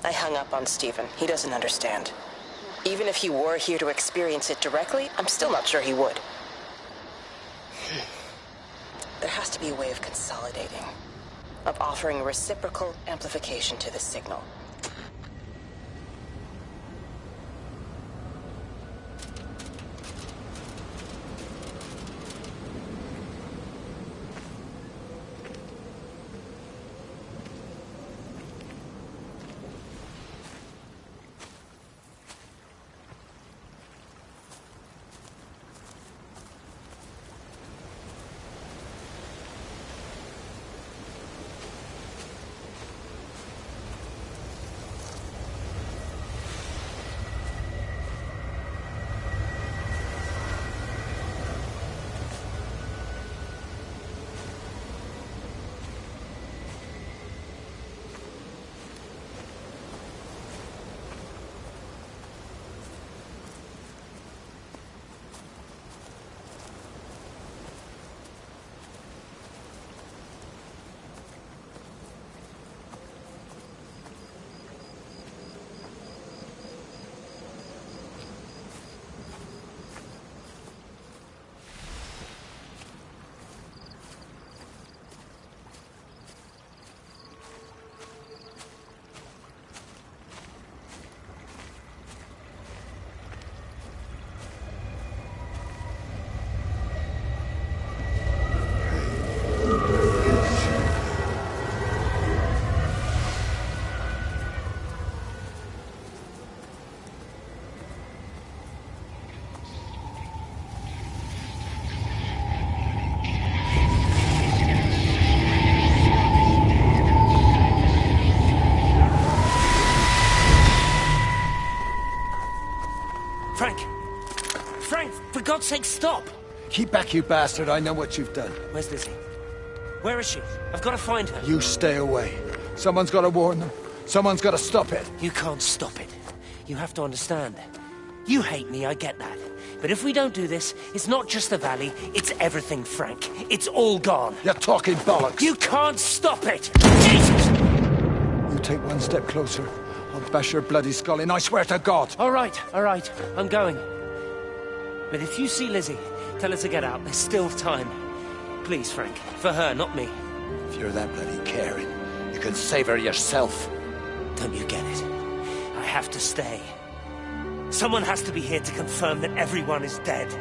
I hung up on Stephen. He doesn't understand. Even if he were here to experience it directly, I'm still not sure he would. There has to be a way of consolidating, of offering reciprocal amplification to the signal. For God's sake, stop! Keep back, you bastard. I know what you've done. Where's Lizzie? Where is she? I've got to find her. You stay away. Someone's got to warn them. Someone's got to stop it. You can't stop it. You have to understand. You hate me, I get that. But if we don't do this, it's not just the valley, it's everything, Frank. It's all gone. You're talking bollocks. You can't stop it! Jesus! You take one step closer, I'll bash your bloody skull in, I swear to God. All right, I'm going. But if you see Lizzie, tell her to get out. There's still time. Please, Frank. For her, not me. If you're that bloody caring, you can save her yourself. Don't you get it? I have to stay. Someone has to be here to confirm that everyone is dead.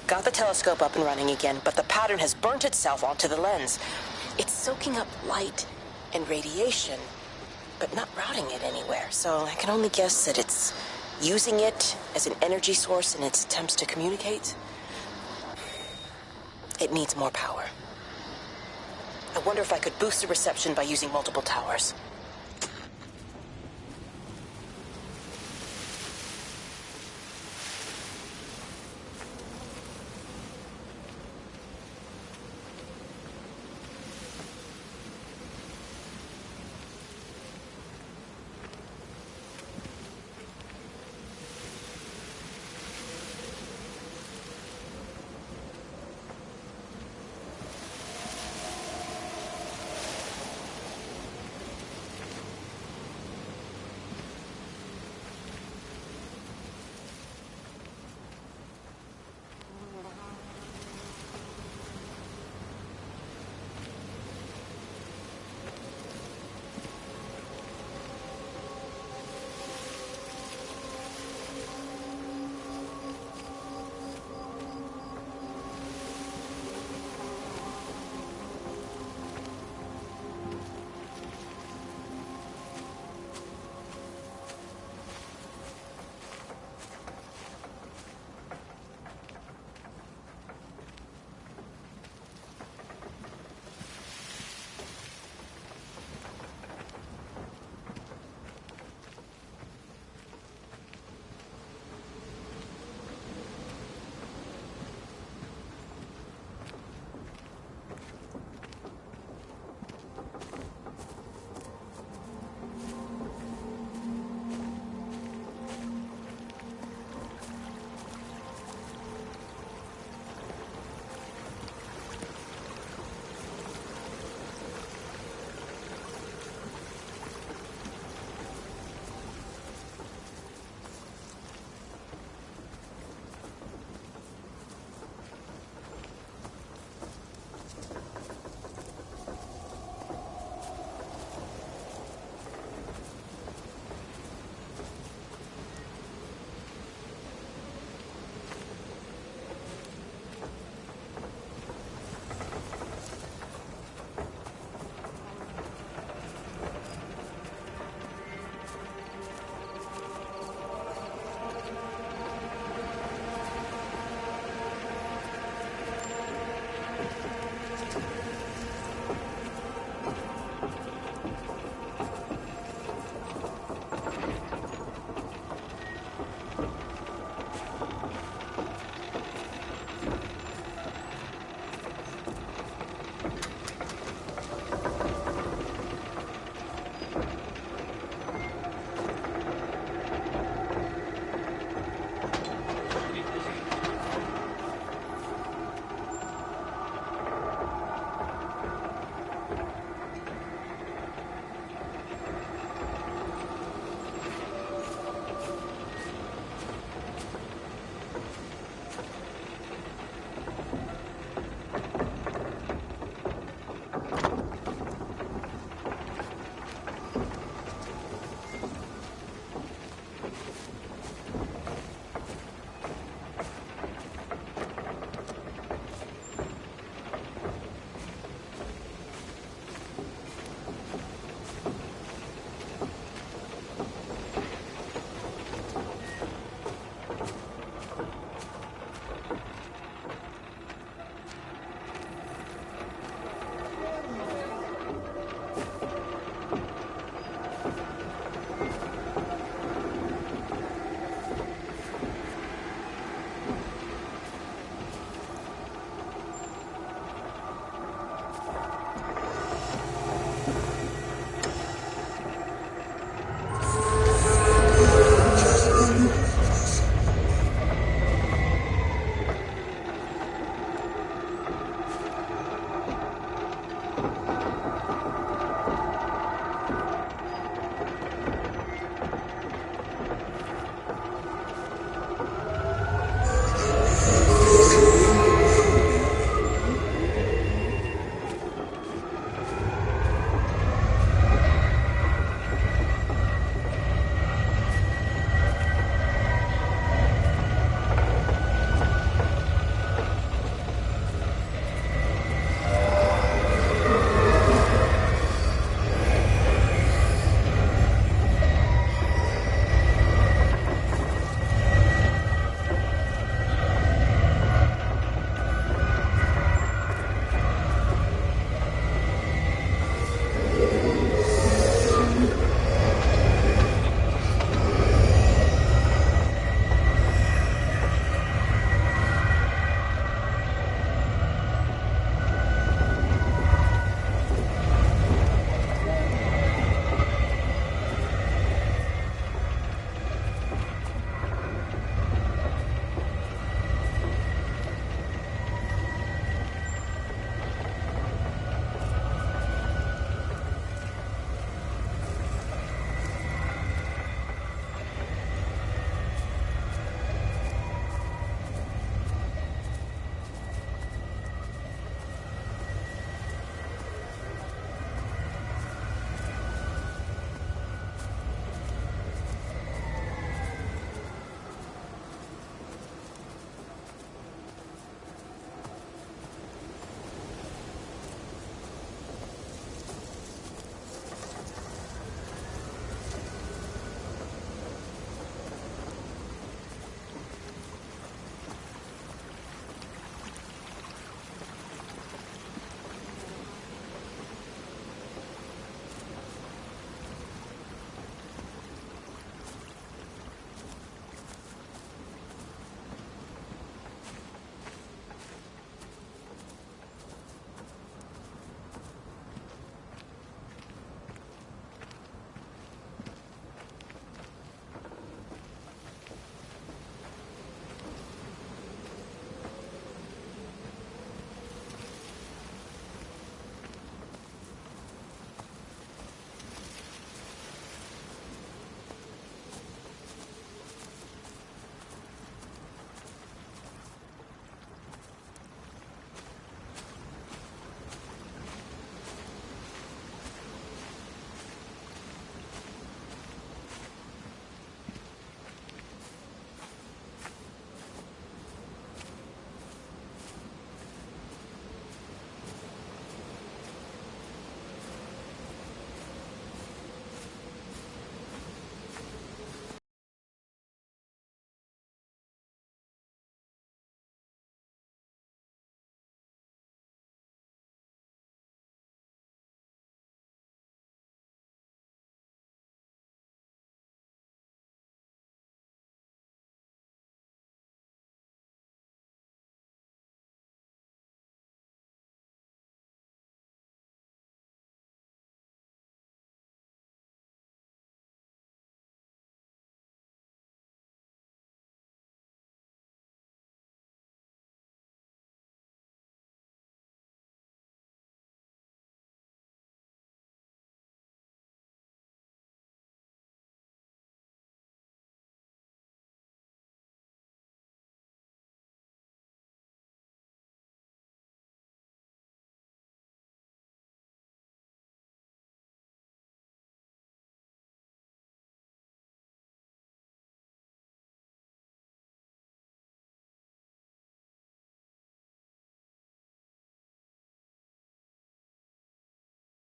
Got the telescope up and running again, but the pattern has burnt itself onto the lens. It's soaking up light and radiation, but not routing it anywhere. So I can only guess that it's using it as an energy source in its attempts to communicate. It needs more power. I wonder if I could boost the reception by using multiple towers.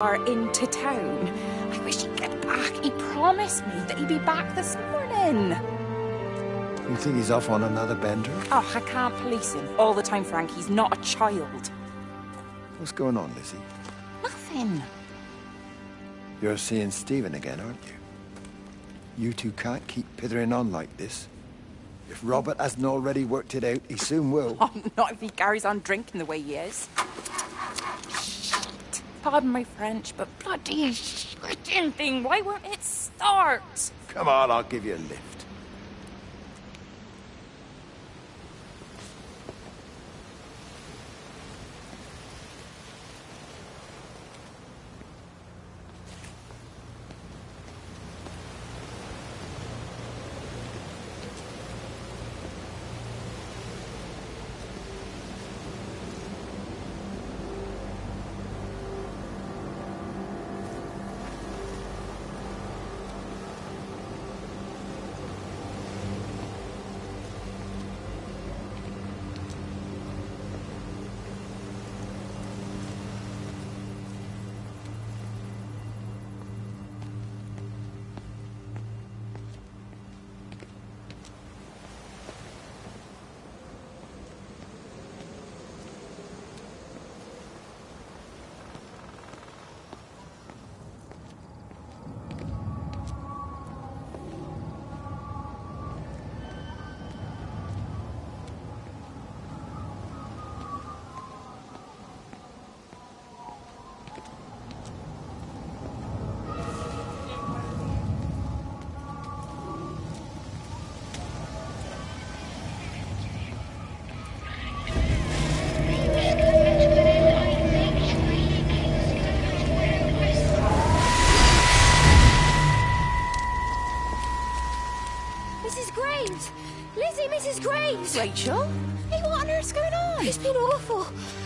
are into town. I wish he'd get back. He promised me that he'd be back this morning. You think he's off on another bender? Oh, I can't police him all the time, Frank. He's not a child. What's going on, Lizzie? Nothing. You're seeing Stephen again, aren't you? You two can't keep pithering on like this. If Robert hasn't already worked it out, he soon will. Oh, not if he carries on drinking the way he is. Pardon my French, but bloody shitting thing, why won't it start? Come on, I'll give you a lift. Rachel? Hey, what on earth's going on? It's been awful.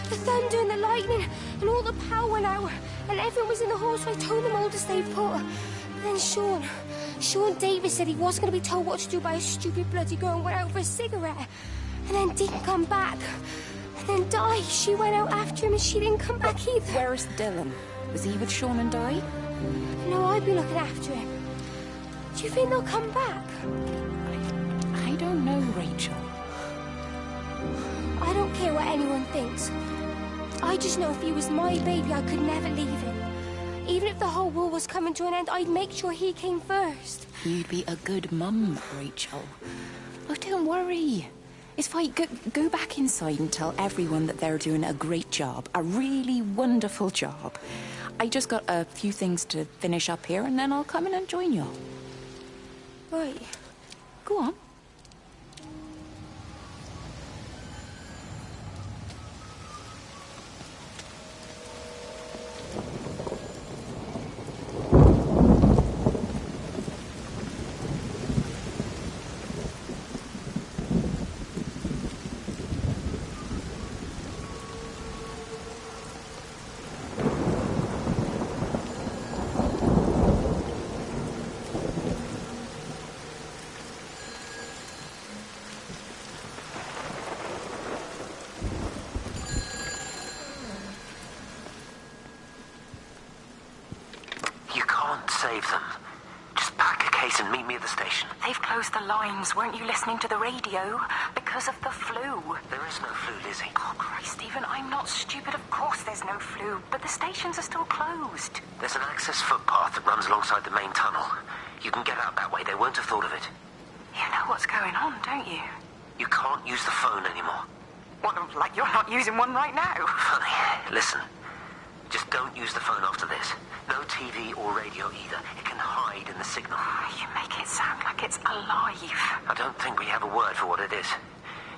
The thunder and the lightning and all the power went out and everyone was in the hall, so I told them all to stay put. And then Sean Davis said he wasn't going to be told what to do by a stupid bloody girl and went out for a cigarette. And then didn't come back. And then Di, she went out after him and she didn't come back either. Where's Dylan? Was he with Sean and Di? No, I'd be looking after him. Do you think they'll come back? I don't know, Rachel. I don't care what anyone thinks. I just know if he was my baby, I could never leave him. Even if the whole world was coming to an end, I'd make sure he came first. You'd be a good mum, Rachel. Oh, don't worry. It's fine. Go back inside and tell everyone that they're doing a great job. A really wonderful job. I just got a few things to finish up here, and then I'll come in and join you. Right. Go on. Weren't you listening to the radio? Because of the flu. There is no flu, Lizzie. Oh, Christ, Stephen, I'm not stupid. Of course there's no flu. But the stations are still closed. There's an access footpath that runs alongside the main tunnel. You can get out that way. They won't have thought of it. You know what's going on, don't you? You can't use the phone anymore. What, like you're not using one right now? Funny. Listen. Just don't use the phone after this. No TV or radio either. It can hide in the signal. You make it sound like it's alive. I don't think we have a word for what it is.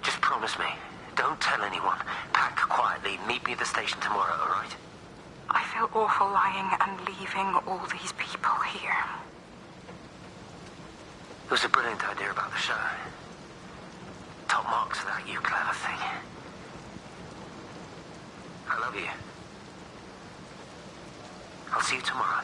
Just promise me. Don't tell anyone. Pack quietly. Meet me at the station tomorrow, all right? I feel awful lying and leaving all these people here. It was a brilliant idea about the show. Top marks for that, you clever thing. I love you. I'll see you tomorrow.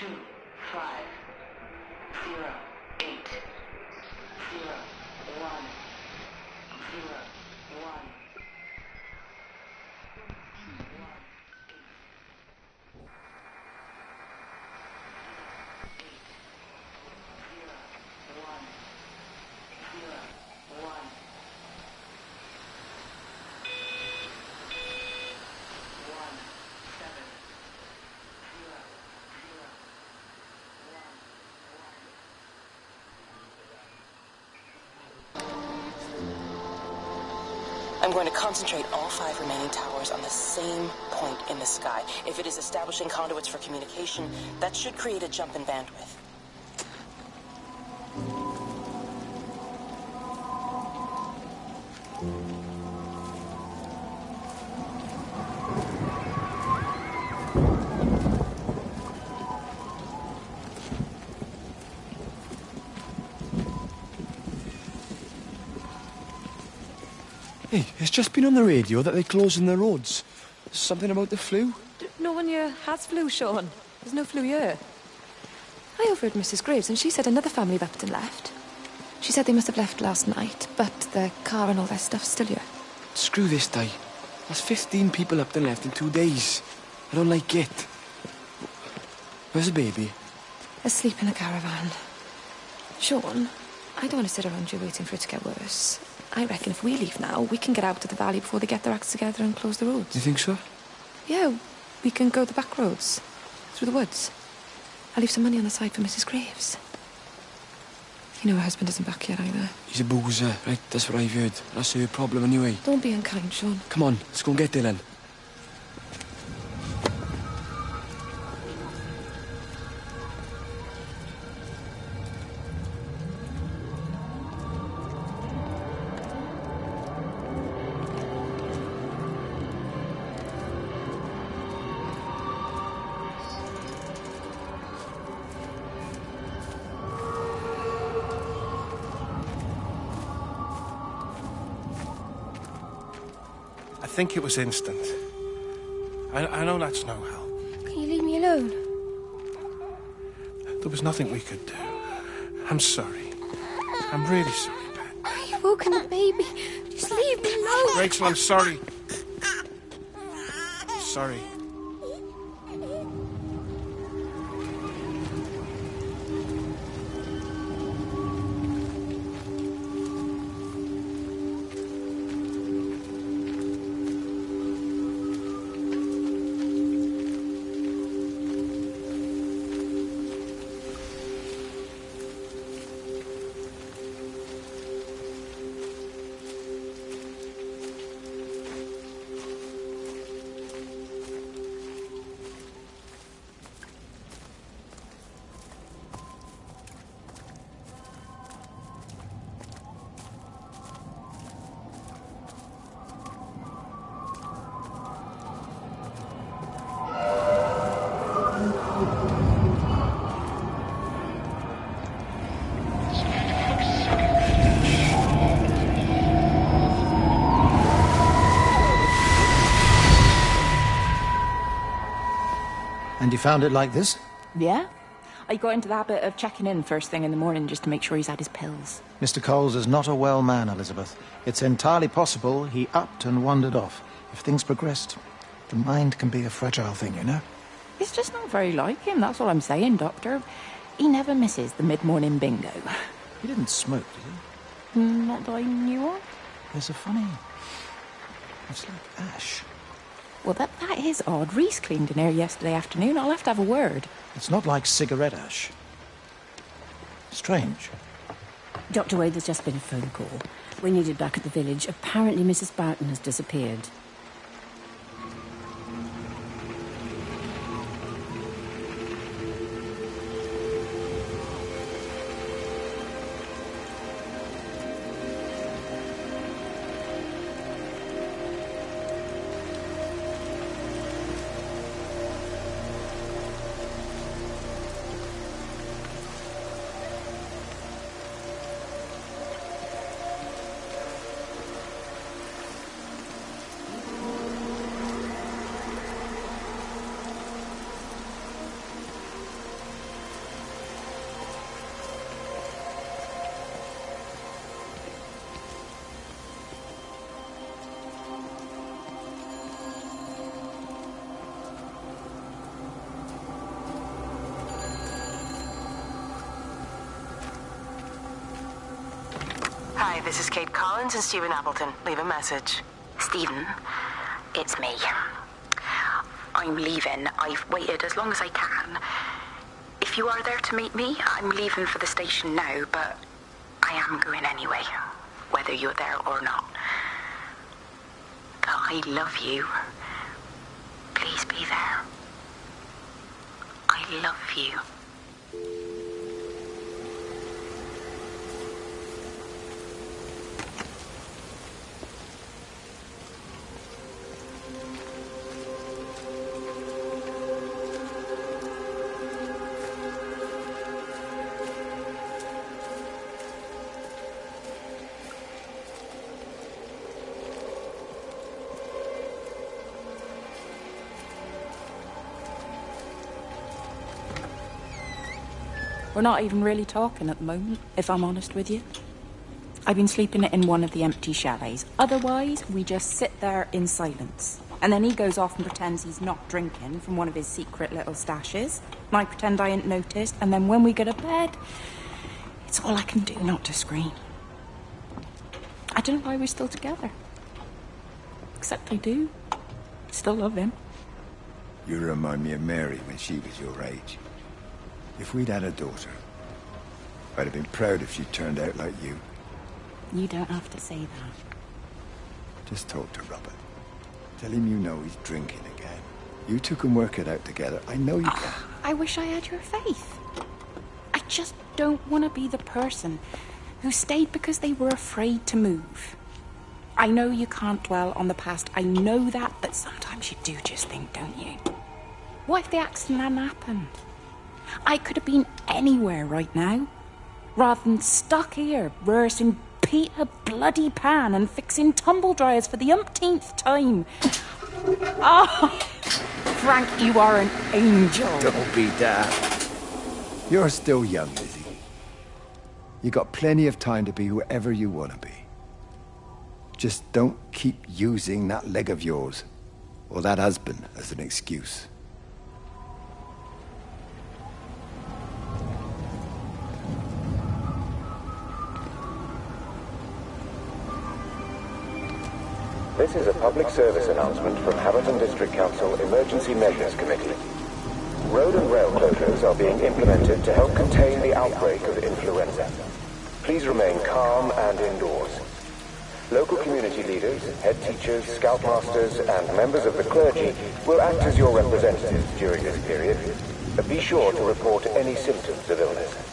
2, 5, 0, 8, 0, 1, 0, 1. I'm going to concentrate all 5 remaining towers on the same point in the sky. If it is establishing conduits for communication, that should create a jump in bandwidth. Hey, it's just been on the radio that they're closing the roads. Something about the flu? No one here has flu, Sean. There's no flu here. I overheard Mrs. Graves, and she said another family of Upton left. She said they must have left last night, but their car and all their stuff's still here. Screw this day. There's 15 people Upton left in 2 days. I don't like it. Where's the baby? Asleep in the caravan. Sean, I don't want to sit around here waiting for it to get worse. I reckon if we leave now, we can get out to the valley before they get their acts together and close the roads. You think so? Yeah, we can go the back roads, through the woods. I'll leave some money on the side for Mrs. Graves. You know her husband isn't back yet either. He's a boozer, right? That's what I've heard. That's her problem anyway. Don't be unkind, Sean. Come on, let's go and get Dylan. I think it was instant. I know that's no help. Can you leave me alone? There was nothing we could do. I'm sorry. I'm really sorry, Pat. You've woken the baby. Just leave me alone. Rachel, I'm sorry. Sorry. And you found it like this? Yeah. I got into the habit of checking in first thing in the morning just to make sure he's had his pills. Mr. Coles is not a well man, Elizabeth. It's entirely possible he upped and wandered off. If things progressed, the mind can be a fragile thing, you know? It's just not very like him, that's all I'm saying, Doctor. He never misses the mid-morning bingo. He didn't smoke, did he? Not that I knew of. There's a funny... It's like ash. Well, that is odd. Reese cleaned in here yesterday afternoon. I'll have to have a word. It's not like cigarette ash. Strange. Dr. Wade, there's just been a phone call. We're needed back at the village. Apparently Mrs. Barton has disappeared. Hi, this is Kate Collins and Stephen Appleton. Leave a message. Stephen, it's me. I'm leaving. I've waited as long as I can. If you are there to meet me, I'm leaving for the station now, but I am going anyway, whether you're there or not. But I love you. Please be there. I love you. We're not even really talking at the moment, if I'm honest with you. I've been sleeping in one of the empty chalets. Otherwise, we just sit there in silence. And then he goes off and pretends he's not drinking from one of his secret little stashes. And I pretend I ain't noticed. And then when we go to bed, it's all I can do not to scream. I don't know why we're still together. Except I do. Still love him. You remind me of Mary when she was your age. If we'd had a daughter, I'd have been proud if she turned out like you. You don't have to say that. Just talk to Robert. Tell him you know he's drinking again. You two can work it out together. I know you can. I wish I had your faith. I just don't want to be the person who stayed because they were afraid to move. I know you can't dwell on the past. I know that, but sometimes you do just think, don't you? What if the accident hadn't happened? I could have been anywhere right now, rather than stuck here rehearsing Peter bloody Pan and fixing tumble dryers for the umpteenth time. Oh, Frank, you are an angel. Don't be daft. You're still young, Lizzie. You got plenty of time to be whoever you want to be. Just don't keep using that leg of yours, or that husband, as an excuse. This is a public service announcement from Haverton District Council Emergency Measures Committee. Road and rail closures are being implemented to help contain the outbreak of influenza. Please remain calm and indoors. Local community leaders, head teachers, scoutmasters, and members of the clergy will act as your representatives during this period. Be sure to report any symptoms of illness.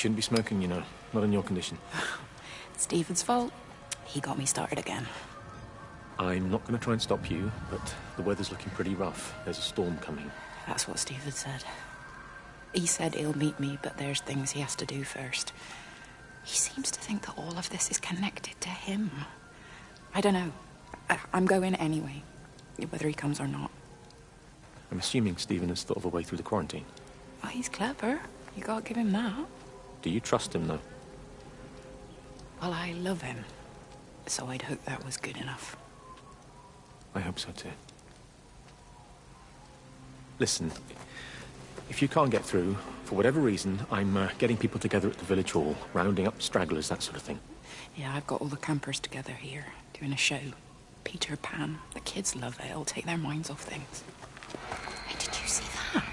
shouldn't be smoking, you know. Not in your condition. It's Stephen's fault. He got me started again. I'm not going to try and stop you, but the weather's looking pretty rough. There's a storm coming. That's what Stephen said. He said he'll meet me, but there's things he has to do first. He seems to think that all of this is connected to him. I don't know. I'm going anyway, whether he comes or not. I'm assuming Stephen has thought of a way through the quarantine. Oh, he's clever. You gotta give him that. Do you trust him, though? Well, I love him. So I'd hope that was good enough. I hope so, too. Listen, if you can't get through, for whatever reason, I'm getting people together at the village hall, rounding up stragglers, that sort of thing. Yeah, I've got all the campers together here, doing a show. Peter Pan. The kids love it. It'll take their minds off things. Hey, did you see that?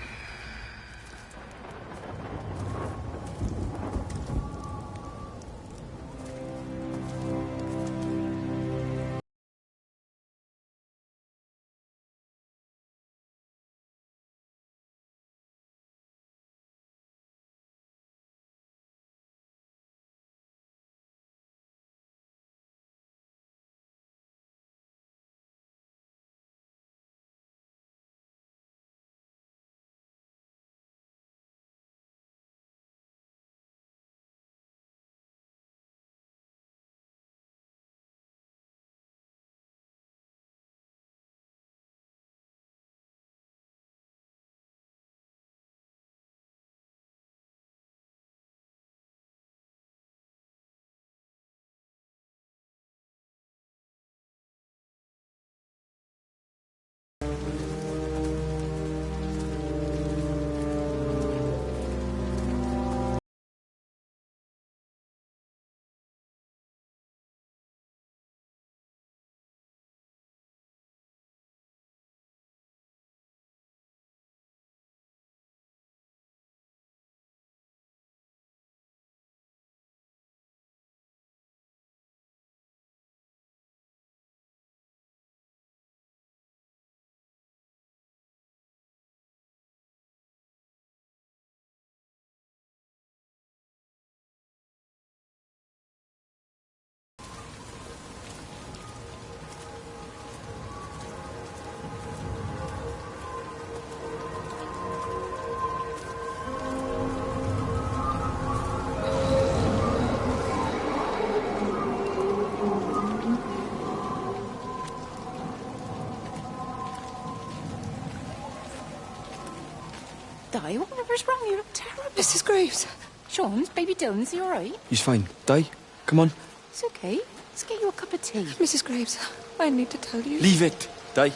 Di, whatever's wrong? You look terrible. Mrs. Graves. Sean's baby Dylan, is he all right? He's fine. Di, come on. It's okay. Let's get you a cup of tea. Mrs. Graves, I need to tell you. Leave it, Di. You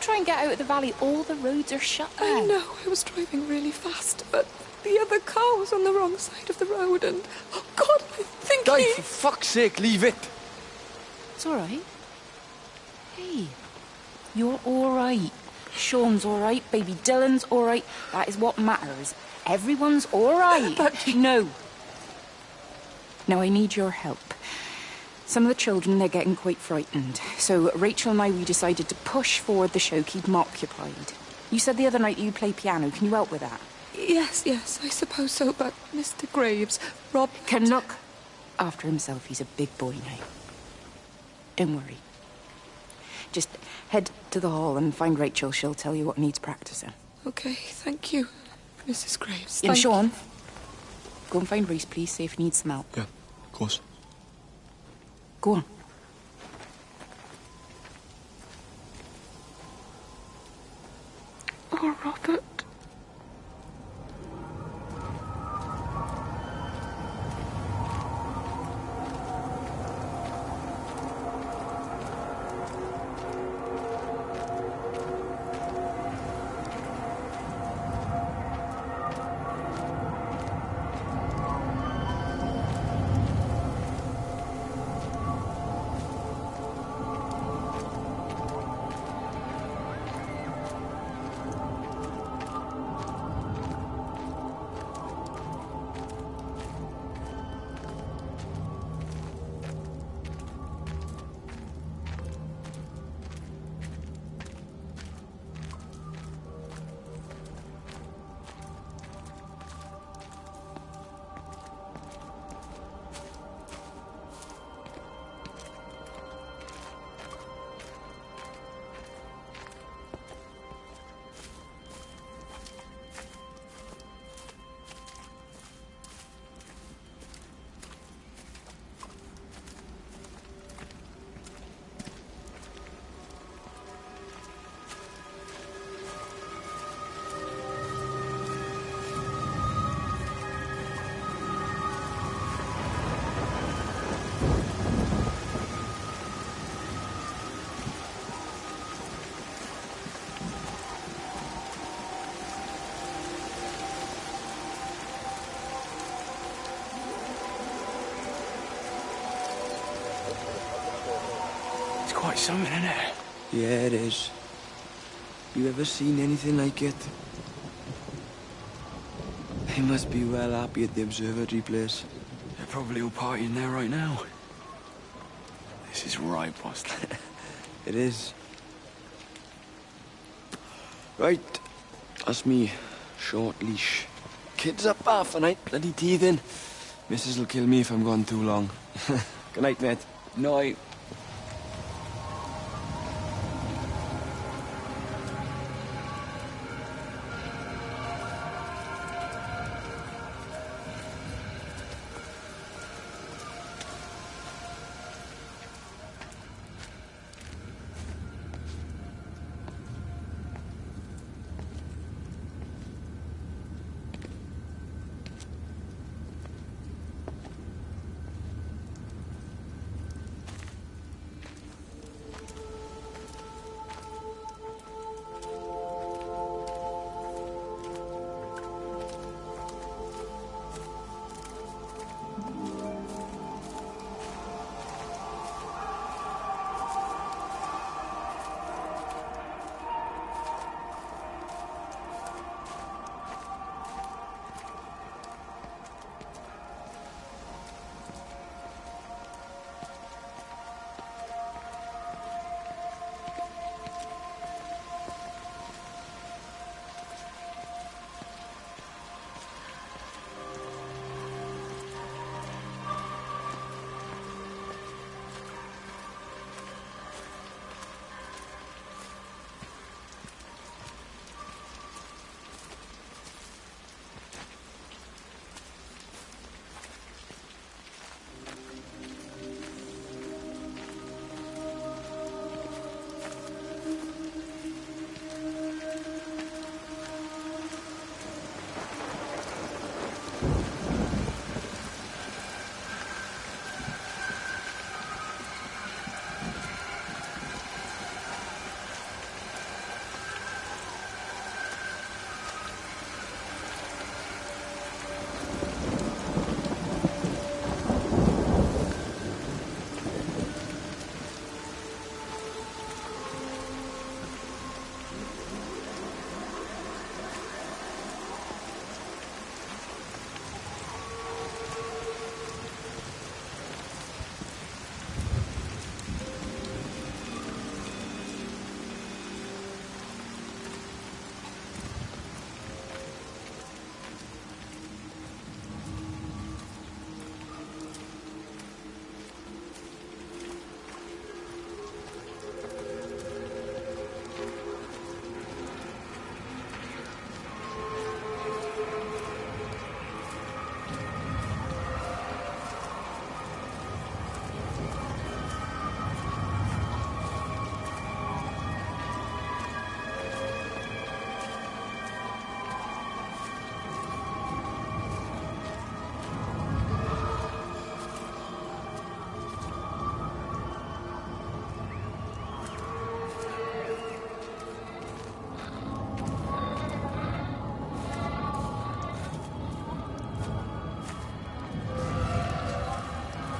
try and get out of the valley, all the roads are shut now. I know, I was driving really fast, but the other car was on the wrong side of the road and... Oh, God, I think Di, for fuck's sake, leave it. It's all right. Hey, you're all right. Sean's all right, baby Dylan's all right. That is what matters. Everyone's all right. But... No. No, I need your help. Some of the children, they're getting quite frightened. So Rachel and I, we decided to push forward the show, keep them occupied. You said the other night you play piano. Can you help with that? Yes, I suppose so, but Mr. Graves, Rob... Can look after himself. He's a big boy now. Don't worry. Just head to the hall and find Rachel. She'll tell you what needs practicing. Okay, thank you, Mrs. Graves. And Sean, go and find Reese, please, see if he needs some help. Yeah, of course. Go on. Oh, Robert. It's something, isn't it? Yeah, it is. You ever seen anything like it? They must be well happy at the observatory place. They're probably all partying there right now. This is right, boss. It is. Right. That's me. Short leash. Kids up half a night, bloody teething. Missus will kill me if I'm gone too long. Good night, mate. Night.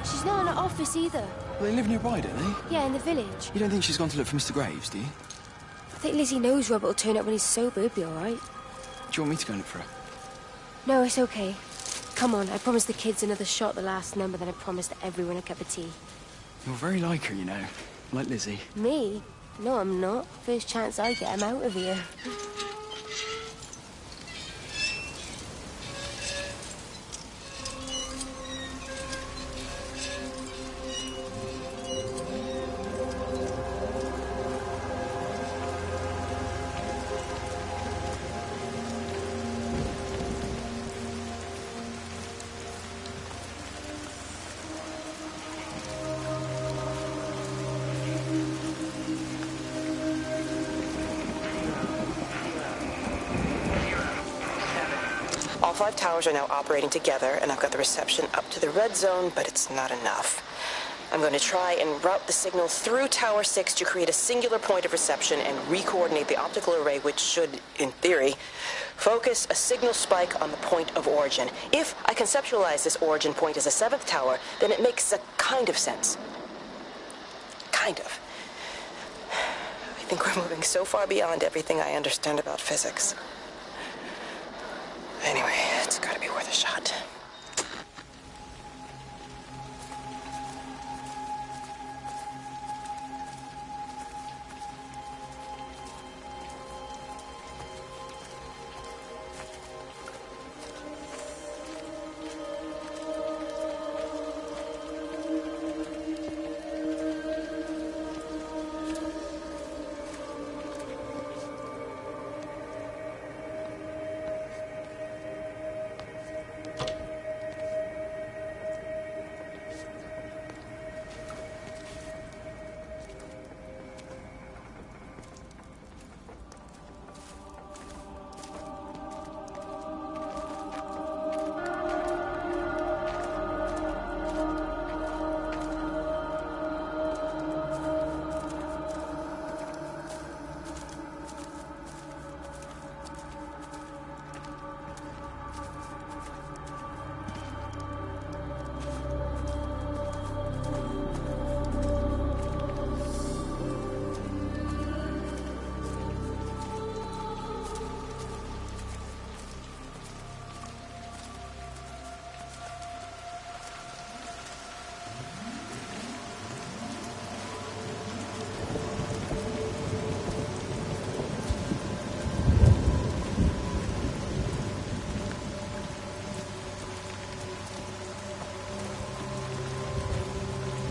She's not in her office either. Well, they live nearby, don't they? Yeah, in the village. You don't think she's gone to look for Mr. Graves, do you? I think Lizzie knows Robert will turn up when he's sober. He'll be all right. Do you want me to go and look for her? No, it's okay. Come on, I promised the kids another shot the last number, then I promised everyone a cup of tea. You're very like her, you know. Like Lizzie. Me? No, I'm not. First chance I get, I'm out of here. All 5 towers are now operating together, and I've got the reception up to the red zone, but it's not enough. I'm going to try and route the signal through Tower 6 to create a singular point of reception and re-coordinate the optical array, which should, in theory, focus a signal spike on the point of origin. If I conceptualize this origin point as a 7th tower, then it makes a kind of sense. Kind of. think we're moving so far beyond everything I understand about physics. Anyway, it's gotta be worth a shot.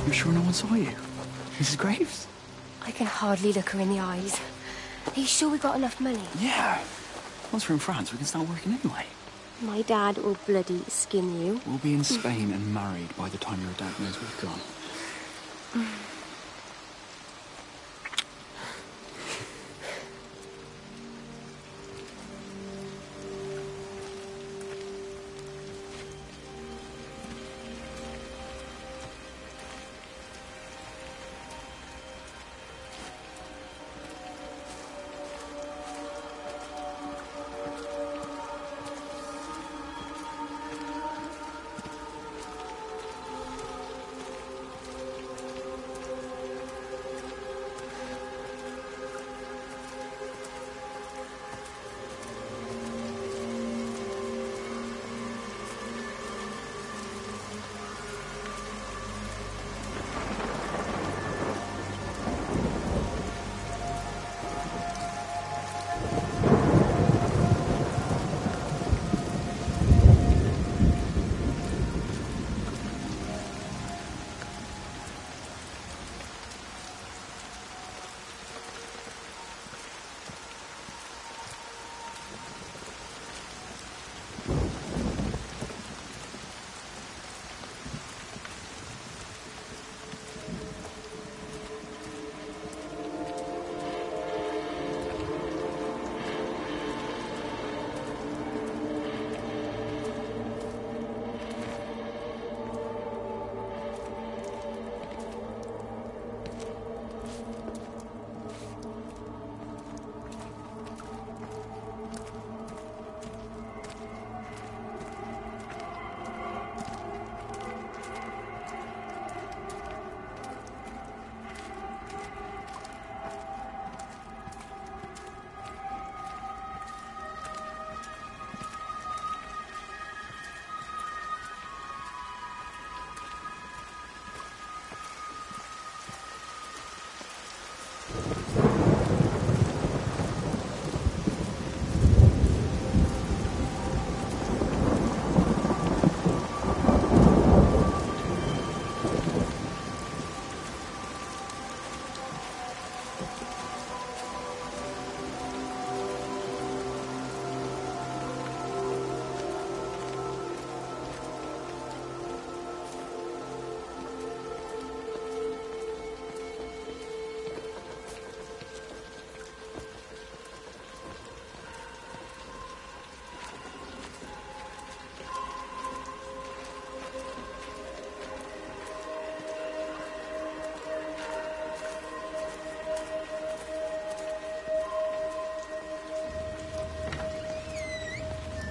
You sure no one saw you? Mrs. Graves? I can hardly look her in the eyes. Are you sure we got enough money? Yeah. Once we're in France, we can start working anyway. My dad will bloody skin you. We'll be in Spain and married by the time your dad knows we've gone.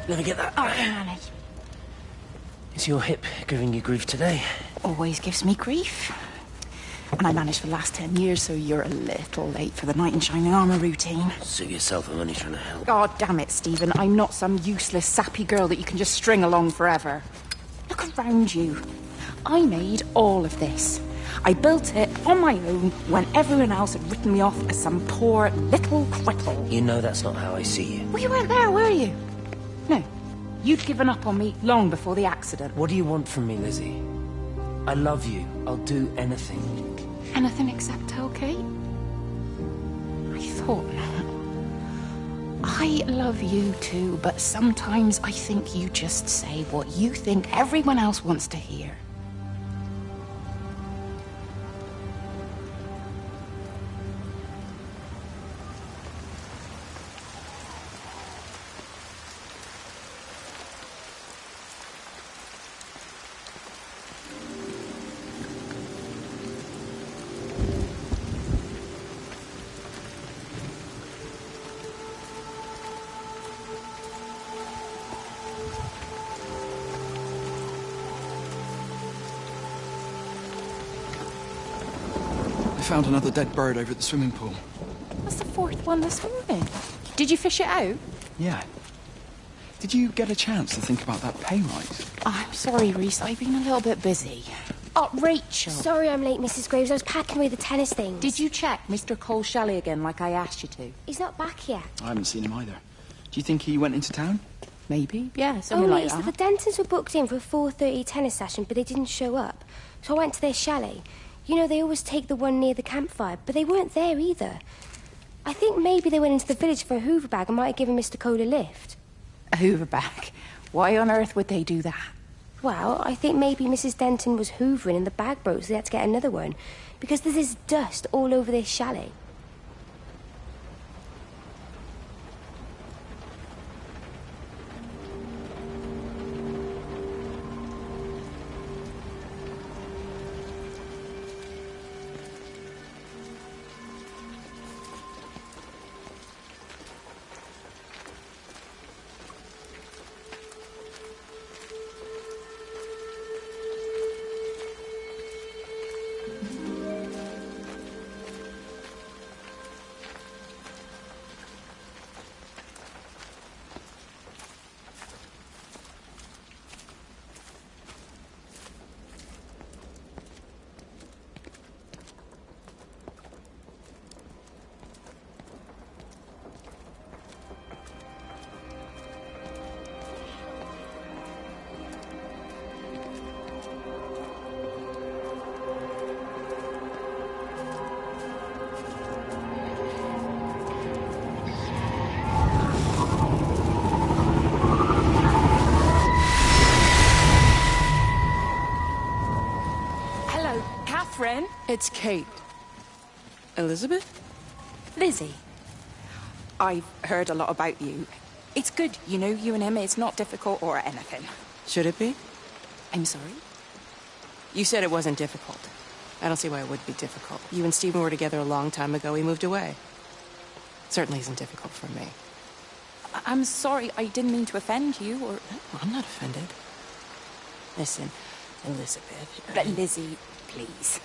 Let me get that. Oh, Nanny. Is your hip giving you grief today? Always gives me grief. And I managed for the last 10 years, so you're a little late for the knight in shining armour routine. Suit yourself, I'm only trying to help. God damn it, Stephen. I'm not some useless, sappy girl that you can just string along forever. Look around you. I made all of this. I built it on my own when everyone else had written me off as some poor little cripple. You know that's not how I see you. Well, you weren't there, were you? No. You'd given up on me long before the accident. What do you want from me, Lizzie? I love you. I'll do anything. Anything except tell Kate? I thought not. I love you too, but sometimes I think you just say what you think everyone else wants to hear. I found another dead bird over at the swimming pool. That's the fourth one this morning. Did you fish it out? Yeah. Did you get a chance to think about that pay rise? I'm sorry, Reese. I've been a little bit busy. Oh, Rachel. Sorry I'm late, Mrs. Graves. I was packing away the tennis things. Did you check Mr. Cole's chalet again like I asked you to? He's not back yet. I haven't seen him either. Do you think he went into town? Maybe, yeah, something like that. The Dentons were booked in for a 4:30 tennis session, but they didn't show up. So I went to their chalet. You know, they always take the one near the campfire, but they weren't there either. I think maybe they went into the village for a hoover bag and might have given Mr. Cole a lift. A hoover bag? Why on earth would they do that? Well, I think maybe Mrs. Denton was hoovering and the bag broke, so they had to get another one. Because there's this dust all over this chalet. Catherine? It's Kate. Elizabeth? Lizzie. I've heard a lot about you. It's good, you know, you and him. It's not difficult or anything. Should it be? I'm sorry? You said it wasn't difficult. I don't see why it would be difficult. You and Stephen were together a long time ago. He moved away. It certainly isn't difficult for me. I'm sorry. I didn't mean to offend you, or... No, I'm not offended. Listen, Elizabeth... But Lizzie, please.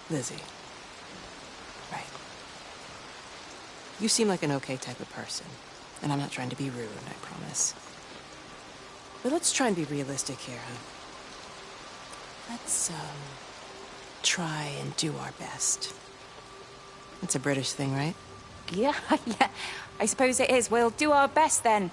Lizzie. Right. You seem like an okay type of person. And I'm not trying to be rude, I promise. But let's try and be realistic here, huh? Let's, try and do our best. That's a British thing, right? Yeah, yeah. I suppose it is. We'll do our best then.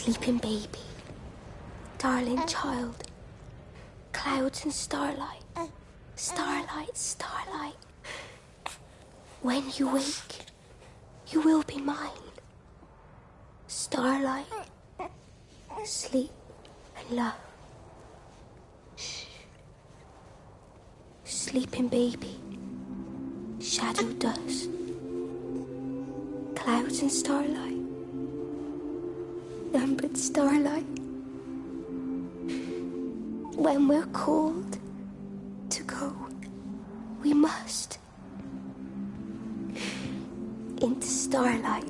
sleeping baby, darling child, clouds and starlight, starlight, starlight. When you wake, you will be mine. Starlight, sleep and love. Shh. Sleeping baby, shadow dust, clouds and starlight, numbered starlight. When we're called to go, we must into starlight.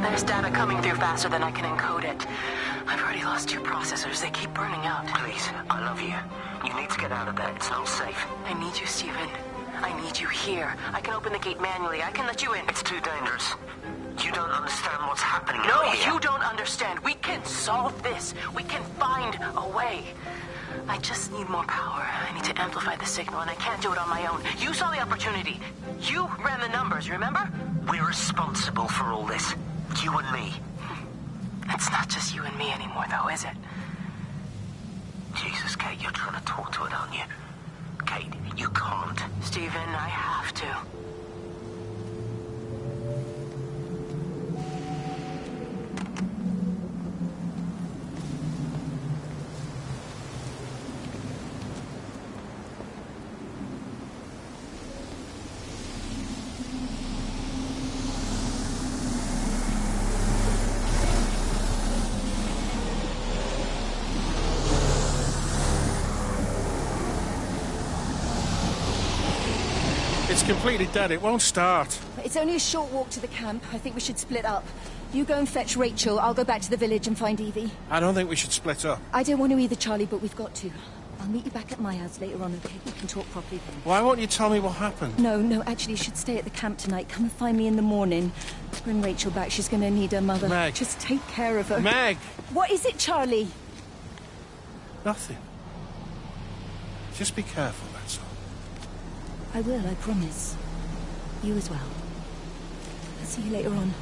There's data coming through faster than I can encode it. I've already lost 2 processors. They keep burning out. Please, I love you. You need to get out of there. It's not safe. I need you, Stephen. I need you here. I can open the gate manually. I can let you in. It's too dangerous. You don't understand what's happening No, out here. you don't understand. We can solve this. We can find a way. I just need more power. I need to amplify the signal, and I can't do it on my own. You saw the opportunity. You ran the numbers, remember? We're responsible for all this. You and me. It's not just you and me anymore, though, is it? Jesus, Kate, you're trying to talk to it, aren't you? Kate, you can't. Stephen, I have to. It's completely dead. It won't start. It's only a short walk to the camp. I think we should split up. You go and fetch Rachel. I'll go back to the village and find Evie. I don't think we should split up. I don't want to either, Charlie, but we've got to. I'll meet you back at my house later on, okay? We can talk properly then. Why won't you tell me what happened? No, actually, you should stay at the camp tonight. Come and find me in the morning. Bring Rachel back. She's going to need her mother. Meg. Just take care of her. Meg! What is it, Charlie? Nothing. Just be careful, that's all. I will, I promise. You as well. I'll see you later on.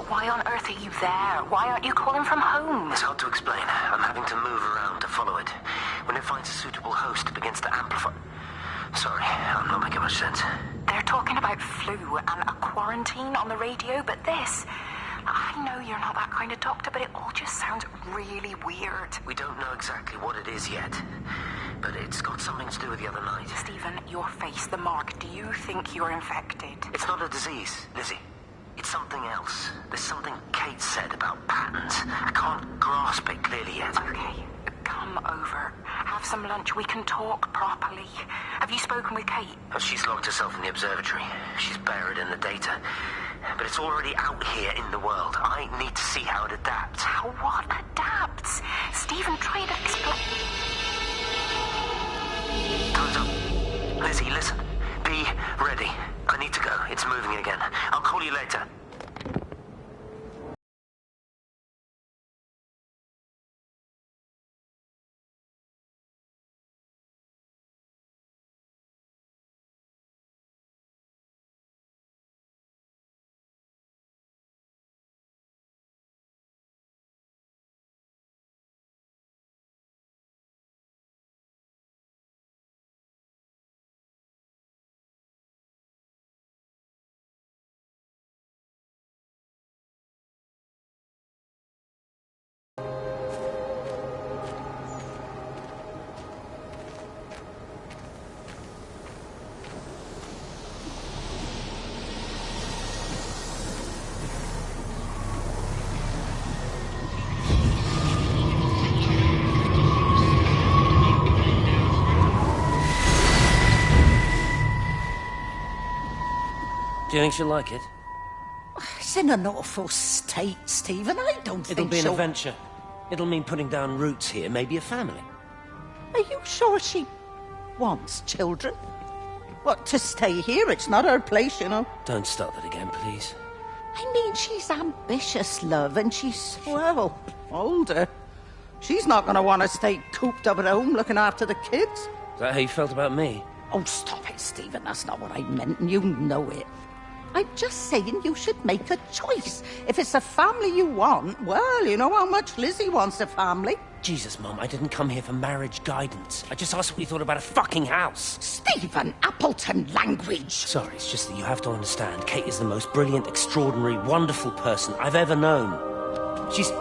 Why on earth are you there? Why aren't you calling from home? It's hard to explain. I'm having to move around to follow it. When it finds a suitable host, it begins to amplify. Sorry, I'm not making much sense. They're talking about flu and a quarantine on the radio, but this... I know you're not that kind of doctor, but it all just sounds really weird. We don't know exactly what it is yet, but it's got something to do with the other night. Stephen, your face, the mark, do you think you're infected? It's not a disease, Lizzie. It's something else. There's something Kate said about patterns. I can't grasp it clearly yet. Okay, come over. Have some lunch. We can talk properly. Have you spoken with Kate? Oh, she's locked herself in the observatory. She's buried in the data. But it's already out here in the world. I need to see how it adapts. How what adapts? Stephen, try to explain. Time's up. Lizzie, listen. Be ready. I need to go. It's moving again. I'll call you later. Do you think she'll like it? It's in an awful state, Stephen. I don't think It'll be an she'll... adventure. It'll mean putting down roots here, maybe a family. Are you sure she wants children? What, to stay here? It's not her place, you know. Don't start that again, please. I mean, she's ambitious, love, and she's, well, older. She's not going to want to stay cooped up at home looking after the kids. Is that how you felt about me? Oh, stop it, Stephen. That's not what I meant, and you know it. I'm just saying you should make a choice. If it's a family you want, well, you know how much Lizzie wants a family. Jesus, Mum, I didn't come here for marriage guidance. I just asked what you thought about a fucking house. Stephen Appleton language. Sorry, it's just that you have to understand. Kate is the most brilliant, extraordinary, wonderful person I've ever known. She's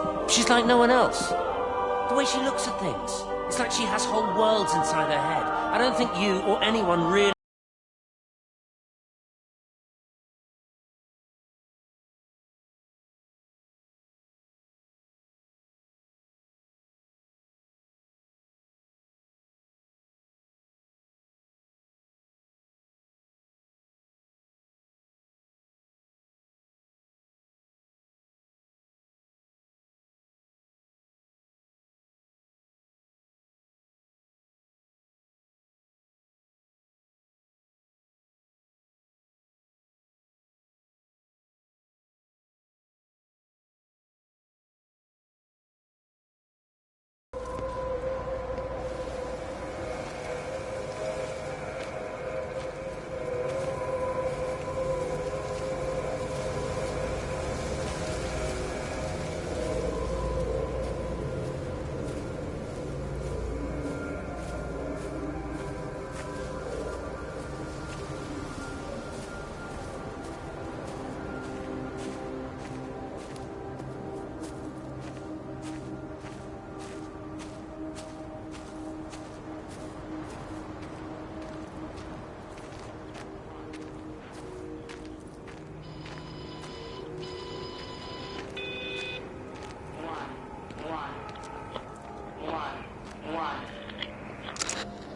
like no one else. The way she looks at things. It's like she has whole worlds inside her head. I don't think you or anyone really...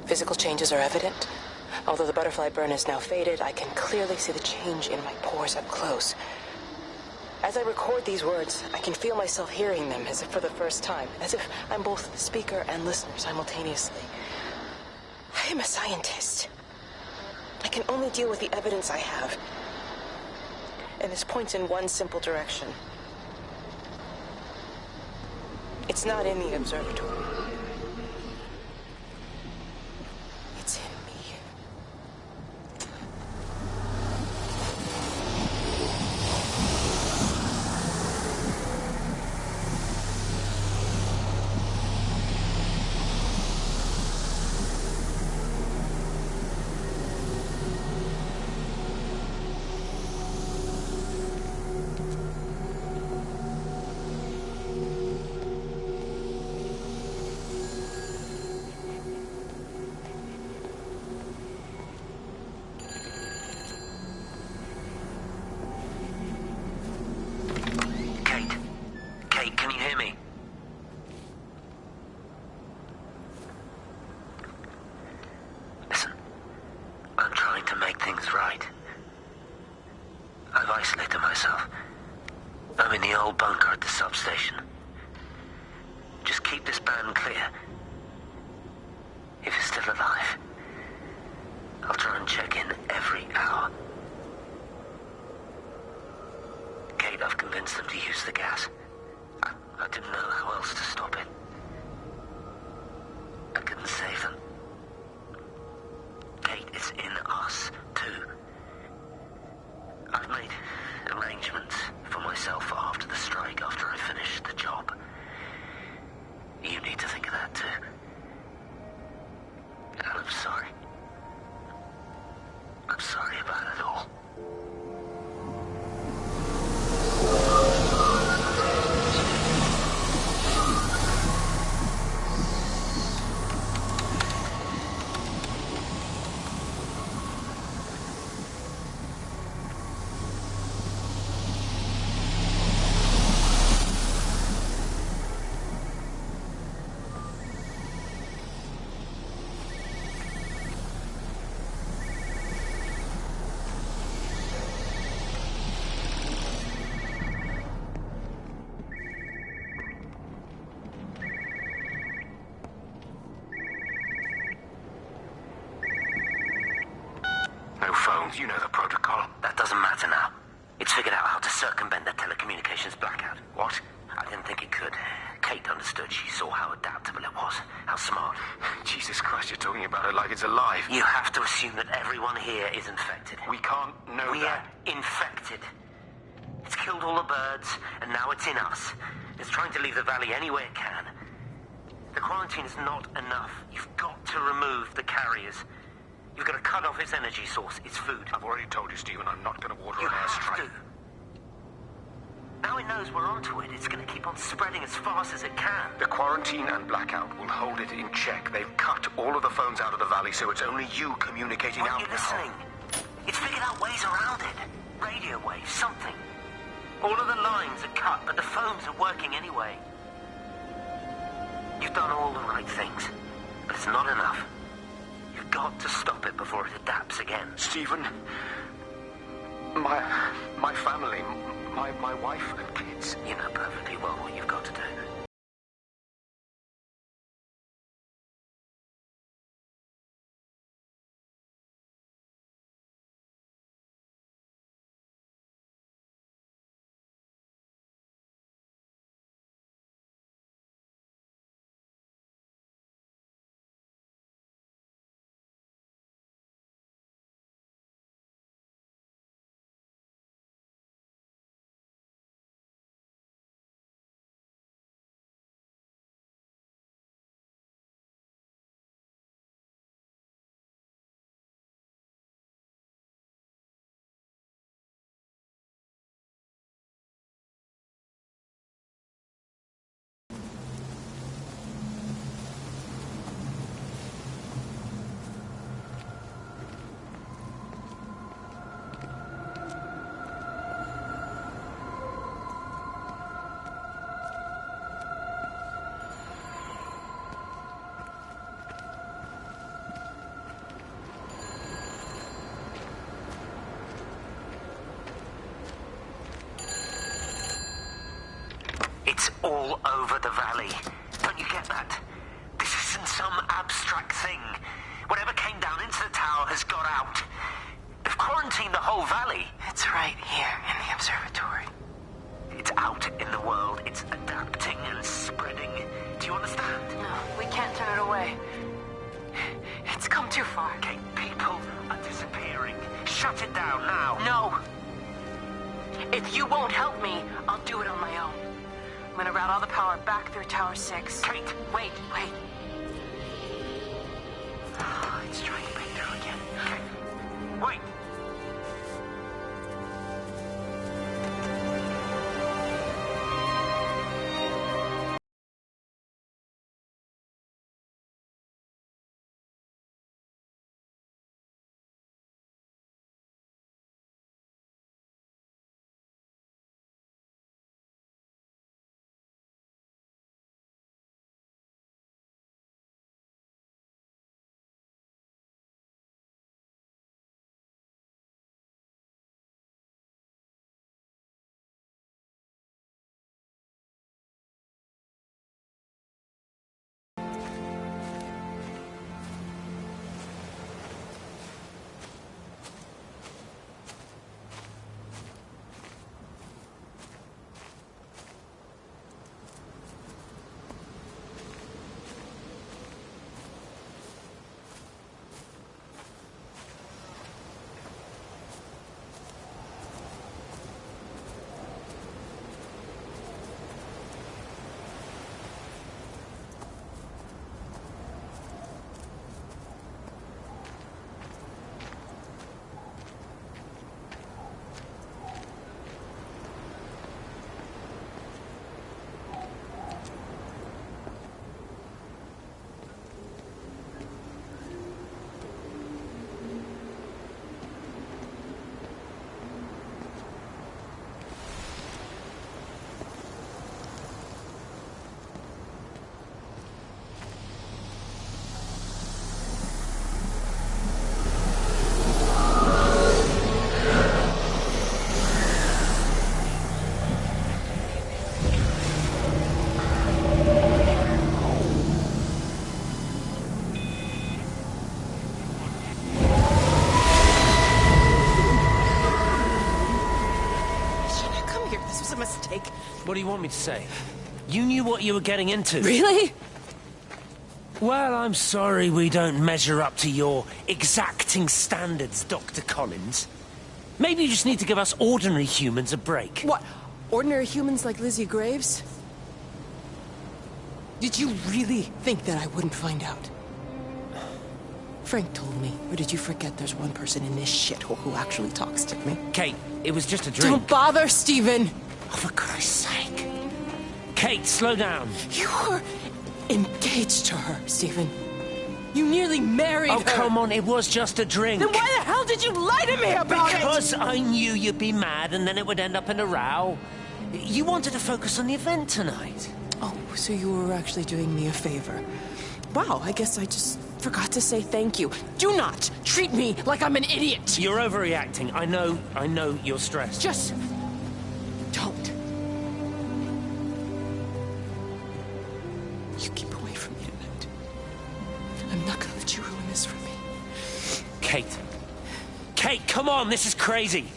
Physical changes are evident. Although the butterfly burn is now faded, I can clearly see the change in my pores up close. As I record these words, I can feel myself hearing them as if for the first time, as if I'm both speaker and listener simultaneously. I am a scientist. I can only deal with the evidence I have. And this points in one simple direction. It's not in the observatory. It's in me. Kate, can you hear me? Listen, I'm trying to make things right. I've isolated myself. I'm in the old bunker at the substation. Just keep this band clear. If you're still alive, I'll try and check in every hour. Kate, I've convinced them to use the gas. I didn't know how else to stop it. I couldn't save them. Kate, it's in us, too. I've made arrangements for myself after the strike, after I finish the job. You need to think of that, too. And I'm sorry. I'm sorry about it all. You know the protocol. That doesn't matter now. It's figured out how to circumvent the telecommunications blackout. What? I didn't think it could. Kate understood. She saw how adaptable it was. How smart. Jesus Christ, you're talking about it like it's alive. You have to assume that everyone here is infected. We can't know that. We're infected. It's killed all the birds, and now it's in us. It's trying to leave the valley any way it can. The quarantine is not enough. You've got to remove the carriers. You've got to cut off its energy source, its food. I've already told you, Stephen, I'm not going to water You an have airstrike. to. Now it knows we're onto it. It's going to keep on spreading as fast as it can. The quarantine and blackout will hold it in check. They've cut all of the phones out of the valley, so it's only you communicating Are out you now. listening? It's figured out ways around it. Radio waves, something. All of the lines are cut, but the phones are working anyway. You've done all the right things, but it's not enough. You've got to stop it before it adapts again. Stephen, my family, my wife and kids. You know perfectly well what you've got to do. It's all over the valley. Don't you get that? This isn't some abstract thing. Whatever came down into the tower has got out. They've quarantined the whole valley. It's right here in the observatory. It's out in the world. It's adapting and spreading. Do you understand? No, we can't turn it away. It's come too far. Okay, people are disappearing. Shut it down now. No. If you won't help me, I'll do it on my own. I'm gonna route all the power back through Tower 6. Kate! Wait. It's trying to break through again. Kate! Wait! What do you want me to say? You knew what you were getting into. Really? Well, I'm sorry we don't measure up to your exacting standards, Dr. Collins. Maybe you just need to give us ordinary humans a break. What? Ordinary humans like Lizzie Graves? Did you really think that I wouldn't find out? Frank told me, or did you forget there's one person in this shithole who actually talks to me? Kate, it was just a drink. Don't bother, Stephen! Oh, for Christ's sake. Kate, slow down. You were engaged to her, Stephen. You nearly married her. Oh, come on, it was just a drink. Then why the hell did you lie to me about it? Because I knew you'd be mad and then it would end up in a row. You wanted to focus on the event tonight. Oh, so you were actually doing me a favor. Wow, I guess I just forgot to say thank you. Do not treat me like I'm an idiot. You're overreacting. I know you're stressed. Just don't. You keep away from me tonight. I'm not gonna let you ruin this for me. Kate. Kate, come on, this is crazy.